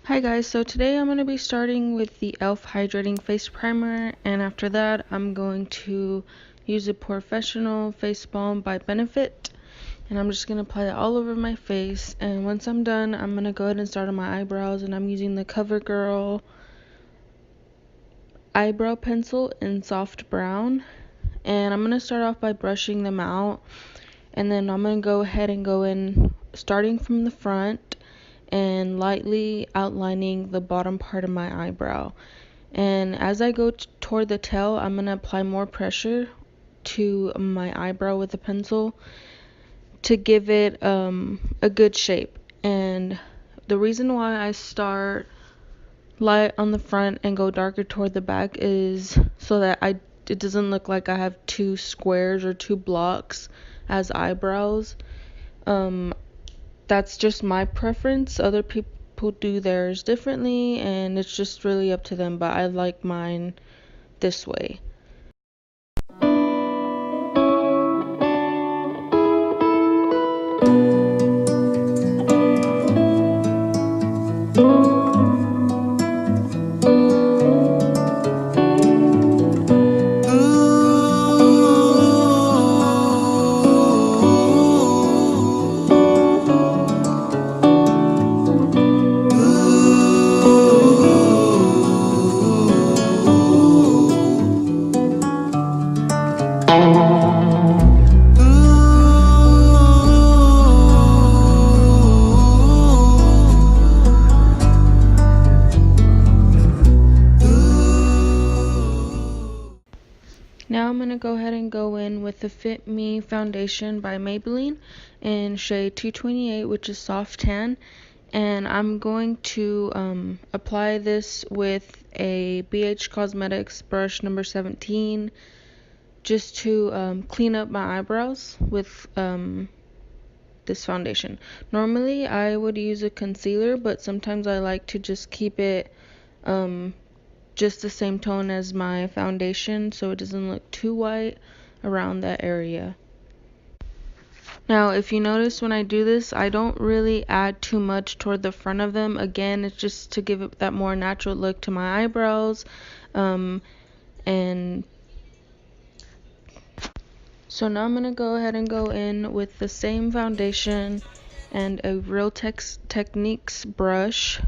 Hi guys, so today I'm going to be starting with the e.l.f. Hydrating Face Primer, and after that I'm going to use a Professional Face Balm by Benefit, and I'm just going to apply it all over my face. And once I'm done, I'm going to go ahead and start on my eyebrows, and I'm using the CoverGirl eyebrow pencil in soft brown. And I'm going to start off by brushing them out, and then I'm going to go ahead and go in starting from the front and lightly outlining the bottom part of my eyebrow. And as I go toward the tail, I'm going to apply more pressure to my eyebrow with a pencil to give it a good shape. And the reason why I start light on the front and go darker toward the back is so that it doesn't look like I have two squares or two blocks as eyebrows. That's just my preference. Other people do theirs differently, and it's just really up to them, but I like mine this way. Now I'm going to go ahead and go in with the Fit Me foundation by Maybelline in shade 228, which is soft tan. And I'm going to apply this with a BH Cosmetics brush number 17 just to clean up my eyebrows with this foundation. Normally I would use a concealer, but sometimes I like to just keep it just the same tone as my foundation so it doesn't look too white around that area. Now if you notice when I do this, I don't really add too much toward the front of them. Again, it's just to give it that more natural look to my eyebrows. And so now I'm going to go ahead and go in with the same foundation and a Real Techniques brush.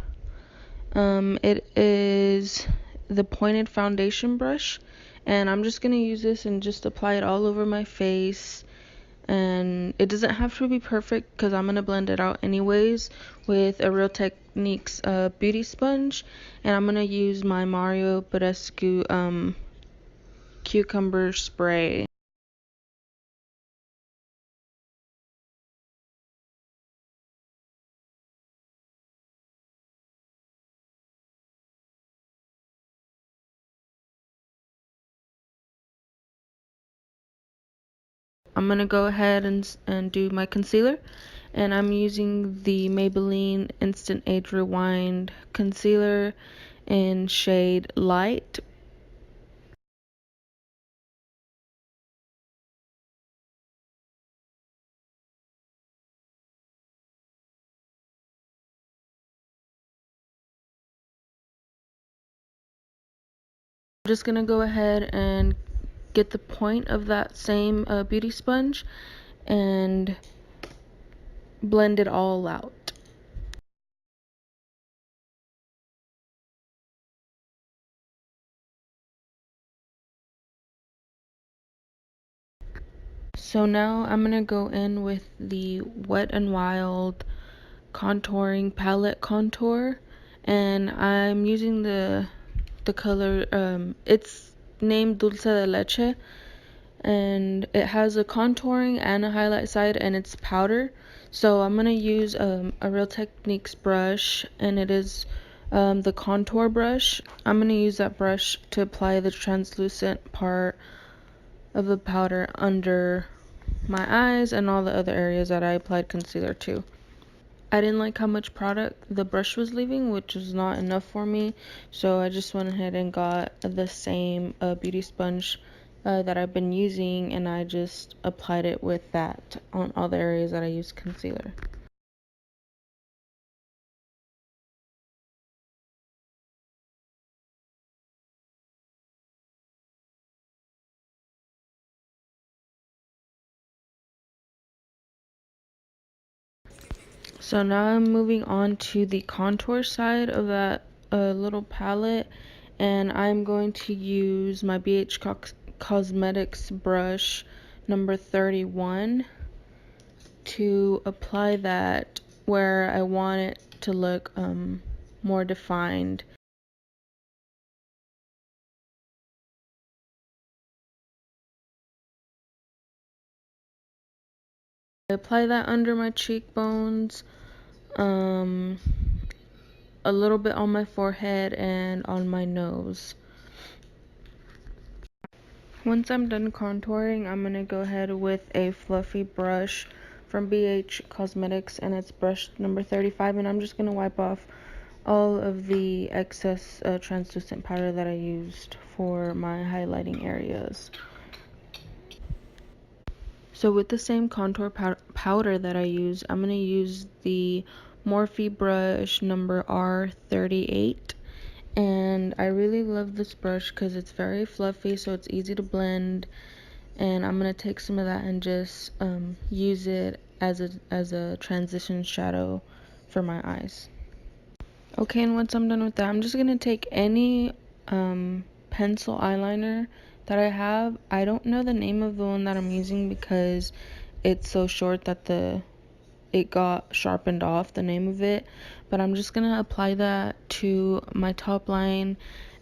It is the pointed foundation brush, and I'm just going to use this and just apply it all over my face. And it doesn't have to be perfect because I'm going to blend it out anyways with a Real Techniques beauty sponge, and I'm going to use my Mario Badescu cucumber spray. I'm going to go ahead and do my concealer, and I'm using the Maybelline Instant Age Rewind concealer in shade Light. I'm just going to go ahead and get the point of that same beauty sponge and blend it all out. So now I'm going to go in with the Wet n Wild contouring palette contour, and I'm using the color it's named Dulce de Leche, and it has a contouring and a highlight side, and it's powder. So I'm going to use a Real Techniques brush, and it is the contour brush. I'm going to use that brush to apply the translucent part of the powder under my eyes and all the other areas that I applied concealer to. I didn't like how much product the brush was leaving, which was not enough for me, so I just went ahead and got the same beauty sponge that I've been using, and I just applied it with that on all the areas that I used concealer. So now I'm moving on to the contour side of that little palette, and I'm going to use my BH Cosmetics brush number 31 to apply that where I want it to look more defined. I apply that under my cheekbones, a little bit on my forehead and on my nose. Once I'm done contouring, I'm going to go ahead with a fluffy brush from BH Cosmetics, and it's brush number 35, and I'm just going to wipe off all of the excess translucent powder that I used for my highlighting areas. So with the same contour powder that I use, I'm going to use the Morphe brush number R38. And I really love this brush because it's very fluffy, so it's easy to blend. And I'm going to take some of that and just use it as a transition shadow for my eyes. Okay, and once I'm done with that, I'm just going to take any pencil eyeliner that I have. I don't know the name of the one that I'm using because it's so short that it got sharpened off, the name of it, but I'm just gonna apply that to my top line,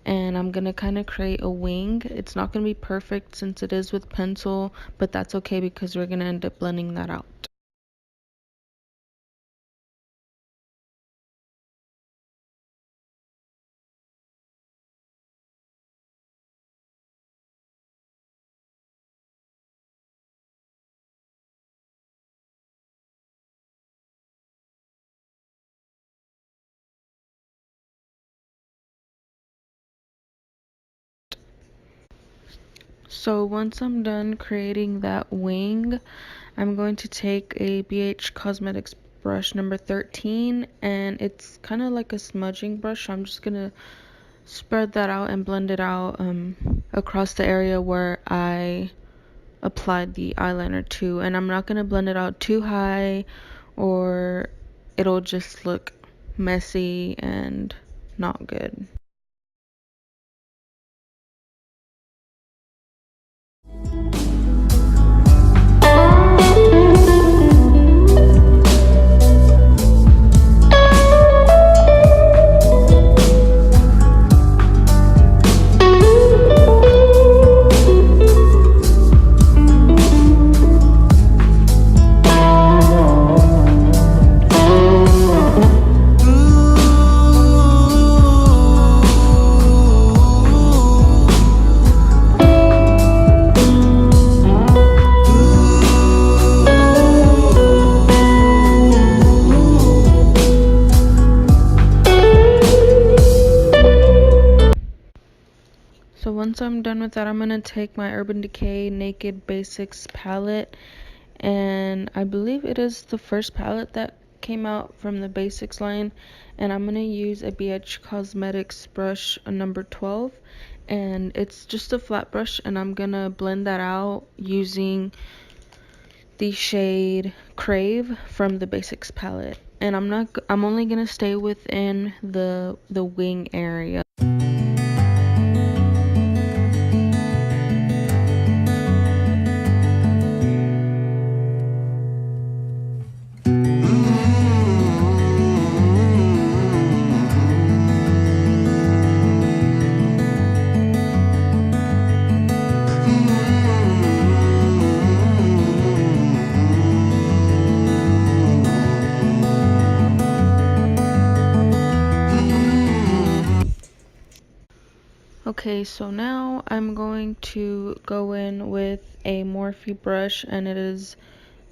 and I'm gonna kind of create a wing. It's not gonna be perfect since it is with pencil, but that's okay because we're gonna end up blending that out. So once I'm done creating that wing, I'm going to take a BH Cosmetics brush number 13, and it's kind of like a smudging brush, so I'm just gonna spread that out and blend it out across the area where I applied the eyeliner to. And I'm not gonna blend it out too high or it'll just look messy and not good. So once I'm done with that, I'm gonna take my Urban Decay Naked Basics palette, and I believe it is the first palette that came out from the Basics line, and I'm gonna use a BH Cosmetics brush number 12, and it's just a flat brush, and I'm gonna blend that out using the shade Crave from the Basics palette. And I'm only gonna stay within the wing area. Okay, so now I'm going to go in with a Morphe brush, and it is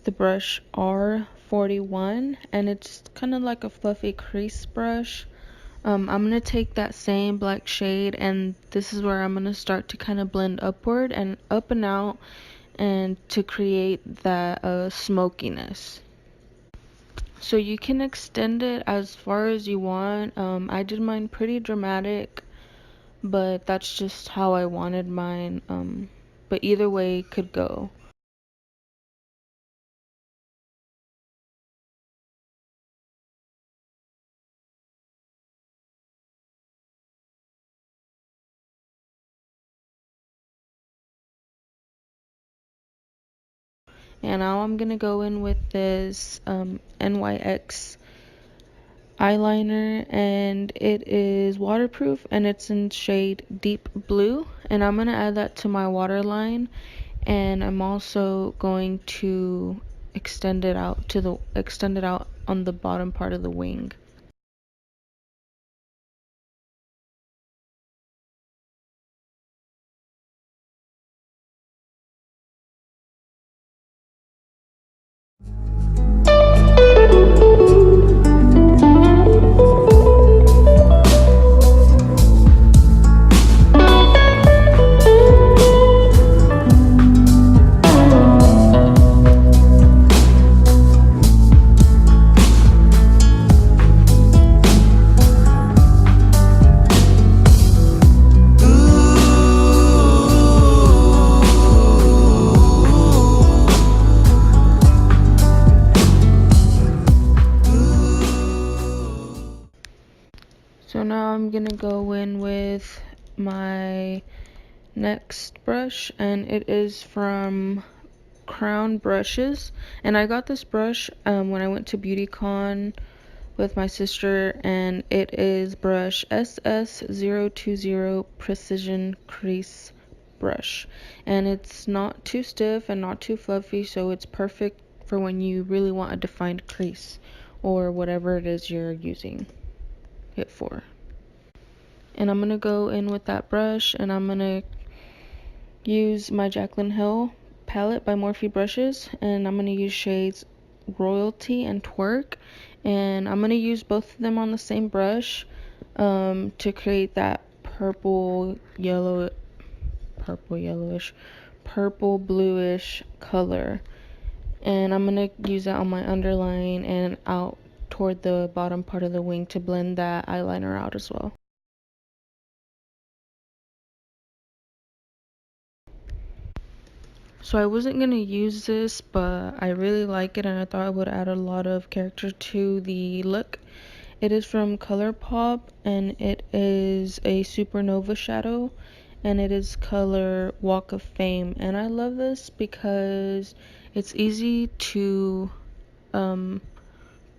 the brush R41, and it's kind of like a fluffy crease brush. I'm going to take that same black shade, and this is where I'm going to start to kind of blend upward and up and out, and to create that smokiness. So you can extend it as far as you want. I did mine pretty dramatic, but that's just how I wanted mine. But either way could go. And now I'm gonna go in with this NYX eyeliner, and it is waterproof and it's in shade deep blue, and I'm gonna add that to my waterline, and I'm also going to extend it out on the bottom part of the wing. So now I'm gonna go in with my next brush, and it is from Crown Brushes, and I got this brush when I went to BeautyCon with my sister, and it is brush SS020 Precision Crease brush, and it's not too stiff and not too fluffy, so it's perfect for when you really want a defined crease or whatever it is you're using it for. And I'm gonna go in with that brush, and I'm gonna use my Jaclyn Hill palette by Morphe Brushes, and I'm gonna use shades Royalty and Twerk, and I'm gonna use both of them on the same brush to create that purple bluish color, and I'm gonna use that on my underline and out toward the bottom part of the wing to blend that eyeliner out as well. So I wasn't gonna use this, but I really like it and I thought it would add a lot of character to the look. It is from ColourPop, and it is a supernova shadow, and it is color Walk of Fame. And I love this because it's easy to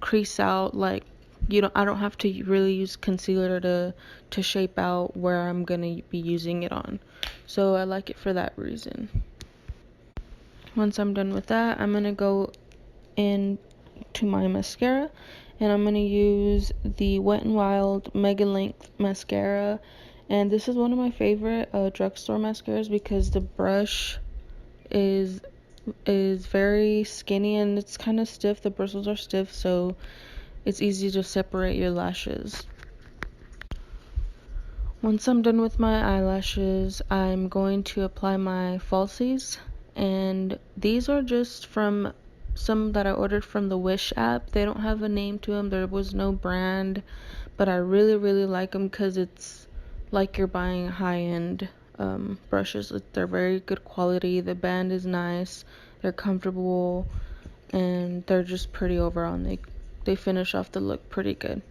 crease out. Like, I don't have to really use concealer to shape out where I'm gonna be using it on. So I like it for that reason. Once I'm done with that, I'm gonna go in to my mascara, and I'm gonna use the Wet n Wild Mega Length mascara, and this is one of my favorite drugstore mascaras because the brush is very skinny and it's kind of stiff. The bristles are stiff, so it's easy to separate your lashes. Once I'm done with my eyelashes, I'm going to apply my falsies, and these are just from some that I ordered from the Wish app. They don't have a name to them, there was no brand, but I really like them because it's like you're buying high-end brushes. They're very good quality, the band is nice, they're comfortable, and they're just pretty overall, and they finish off the look pretty good.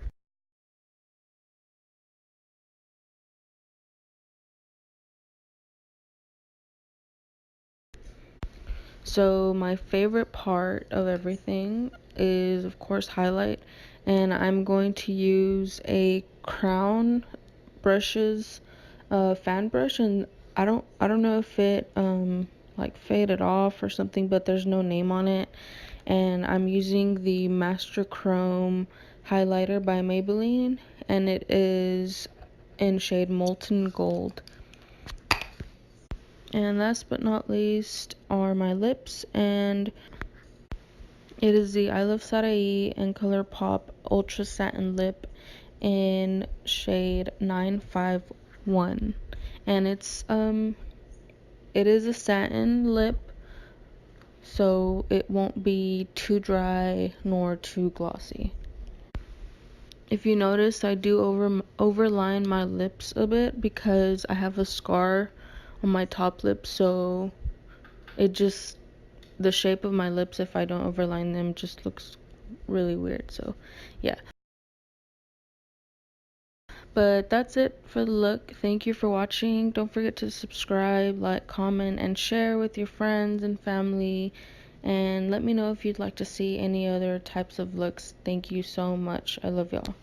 So my favorite part of everything is of course highlight, and I'm going to use a Crown Brushes fan brush, and I don't know if it like faded off or something, but there's no name on it, and I'm using the Master Chrome highlighter by Maybelline, and it is in shade Molten Gold. And last but not least are my lips, and it is the I Love Sarai and ColourPop Ultra Satin Lip in shade 951. And it is a satin lip, so it won't be too dry nor too glossy. If you notice, I do overline my lips a bit because I have a scar on my top lip, so it just, the shape of my lips, if I don't overline them, just looks really weird. So yeah, but that's it for the look. Thank you for watching. Don't forget to subscribe, like, comment, and share with your friends and family, and let me know if you'd like to see any other types of looks. Thank you so much. I love y'all.